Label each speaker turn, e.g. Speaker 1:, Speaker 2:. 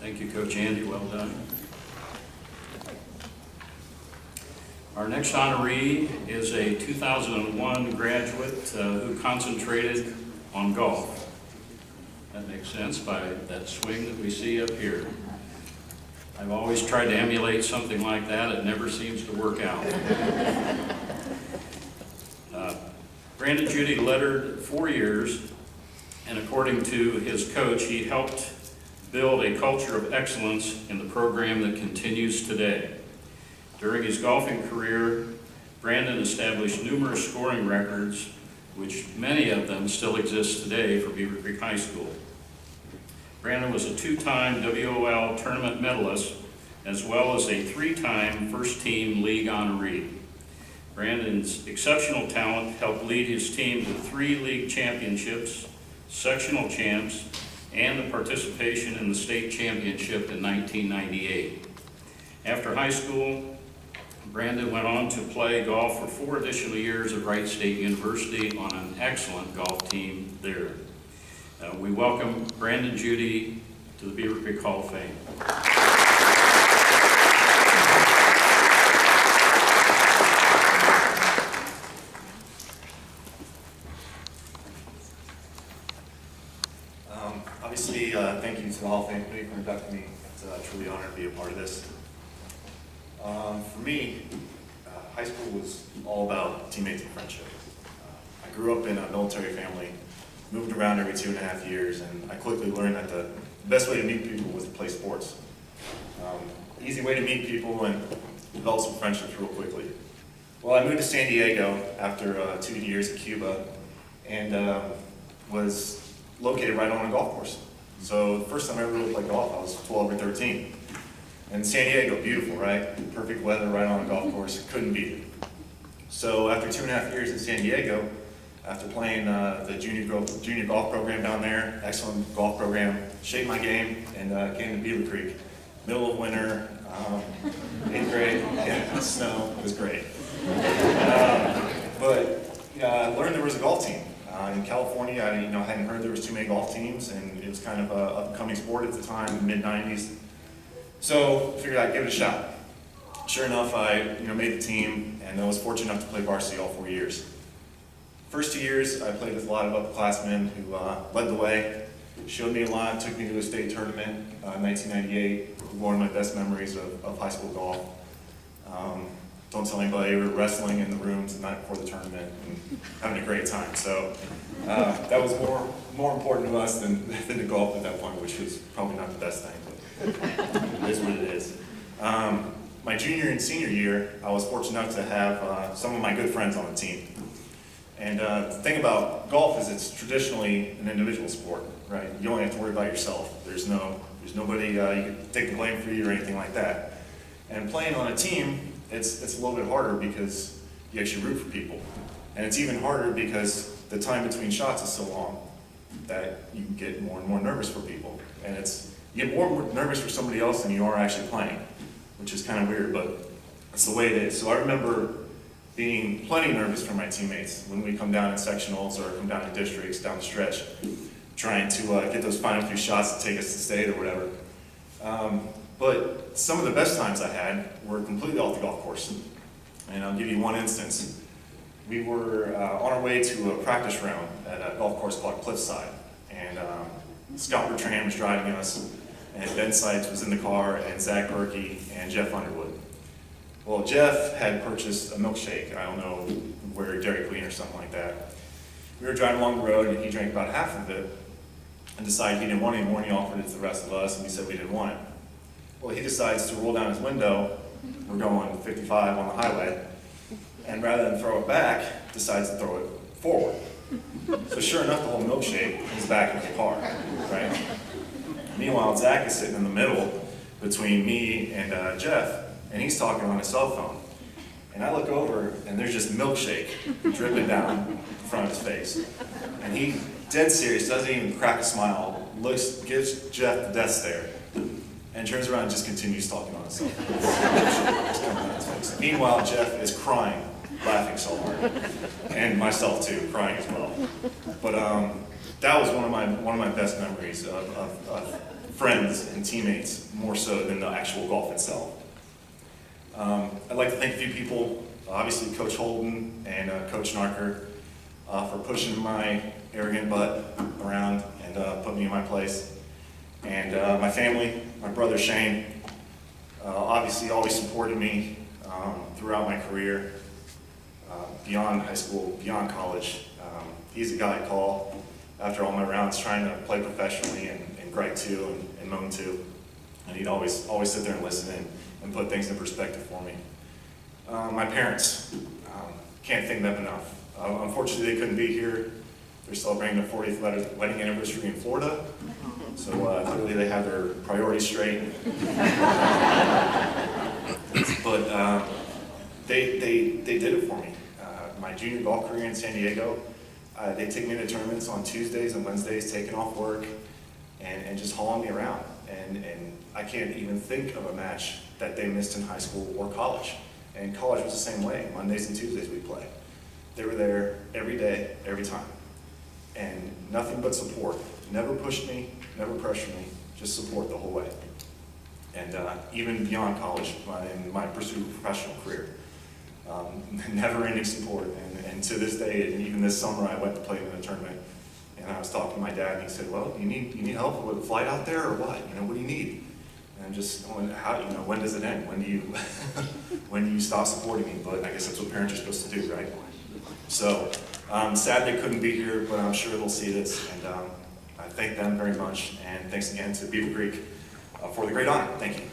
Speaker 1: Thank you, Coach Andy. Well done. Our next honoree is a 2001 graduate who concentrated on golf. That makes sense by that swing that we see up here. I've always tried to emulate something like that. It never seems to work out. Brandon Judy lettered 4 years, and according to his coach, he helped build a culture of excellence in the program that continues today. During his golfing career, Brandon established numerous scoring records, which many of them still exist today for Beaver Creek High School. Brandon was a 2-time WOL tournament medalist, as well as a 3-time first-team league honoree. Brandon's exceptional talent helped lead his team to 3 league championships, sectional champs, and the participation in the state championship in 1998. After high school, Brandon went on to play golf for 4 additional years at Wright State University on an excellent golf team there. We welcome Brandon Judy to the Beaver Creek Hall of Fame.
Speaker 2: Obviously, thank you to the Hall of Fame committee for inducting me. It's truly an honor to be a part of this. For me, high school was all about teammates and friendship. I grew up in a military family, moved around every 2.5 years, and I quickly learned that the best way to meet people was to play sports. Easy way to meet people and develop some friendships real quickly. Well, I moved to San Diego after 2 years at Cuba, and was located right on a golf course. So the first time I ever really played golf, I was 12 or 13. And San Diego, beautiful, right? Perfect weather right on a golf course, couldn't beat it. So after 2.5 years in San Diego, after playing the junior golf program down there, excellent golf program, shaped my game and came to Beaver Creek. Middle of winter, 8th grade, yeah, snow, it was great. But I learned there was a golf team. In California, I hadn't heard there was too many golf teams, and it was kind of an up-and-coming sport at the time, in the mid-90s. So I figured I'd give it a shot. Sure enough, I made the team, and I was fortunate enough to play varsity all 4 years. First 2 years, I played with a lot of upperclassmen who led the way, showed me a lot, took me to a state tournament in 1998, one of my best memories of high school golf. Don't tell anybody, we were wrestling in the rooms the night before the tournament and having a great time. So that was more important to us than the golf at that point, which was probably not the best thing, but it is what it is. My junior and senior year, I was fortunate enough to have some of my good friends on the team. And the thing about golf is it's traditionally an individual sport, right? You only have to worry about yourself. There's nobody you can take the blame for you or anything like that. And playing on a team, it's a little bit harder because you actually root for people. And it's even harder because the time between shots is so long that you can get more and more nervous for people. And you get more nervous for somebody else than you are actually playing, which is kind of weird, but that's the way it is. So I remember being plenty nervous for my teammates when we come down in sectionals or come down in districts, down the stretch, trying to get those final few shots to take us to state or whatever. But some of the best times I had were completely off the golf course. And I'll give you one instance. We were on our way to a practice round at a golf course called Cliffside. And Scott Bertrand was driving us, and Ben Seitz was in the car, and Zach Berkey and Jeff Underwood. Well, Jeff had purchased a milkshake, I don't know where, Dairy Queen or something like that. We were driving along the road, and he drank about half of it, and decided he didn't want any more, and he offered it to the rest of us, and we said we didn't want it. Well, he decides to roll down his window, we're going 55 on the highway, and rather than throw it back, decides to throw it forward. So sure enough, the whole milkshake is back in the car, right? Meanwhile, Zach is sitting in the middle between me and Jeff, and he's talking on his cell phone. And I look over, and there's just milkshake dripping down the front of his face. And he, dead serious, doesn't even crack a smile, gives Jeff the death stare, and turns around and just continues talking on his cell phone. Meanwhile, Jeff is crying, laughing so hard, and myself too, crying as well. But that was one of my best memories of friends and teammates more so than the actual golf itself. I'd like to thank a few people, obviously Coach Holden and Coach Narker, for pushing my arrogant butt around and putting me in my place. And my family, my brother Shane, obviously always supported me throughout my career, beyond high school, beyond college. He's the guy I call after all my rounds trying to play professionally and gripe to and moan to. And he'd always sit there and listen and put things in perspective for me. My parents, can't thank them enough. Unfortunately, they couldn't be here. They're celebrating their 40th wedding anniversary in Florida. So clearly they have their priorities straight. But they did it for me. My junior golf career in San Diego, they take me to tournaments on Tuesdays and Wednesdays, taking off work and just hauling me around. And I can't even think of a match that they missed in high school or college. And college was the same way. Mondays and Tuesdays we'd play. They were there every day, every time. And nothing but support. Never pushed me, never pressured me, just support the whole way. And even beyond college, in my pursuit of professional career. Never-ending support. And to this day, and even this summer, I went to play in a tournament. And I was talking to my dad, and he said, "Well, you need help with a flight out there, or what? What do you need?" And I'm just going, "How? When does it end? When do you when do you stop supporting me?" But I guess that's what parents are supposed to do, right? So sad they couldn't be here, but I'm sure they'll see this, and I thank them very much. And thanks again to Beaver Creek for the great honor. Thank you.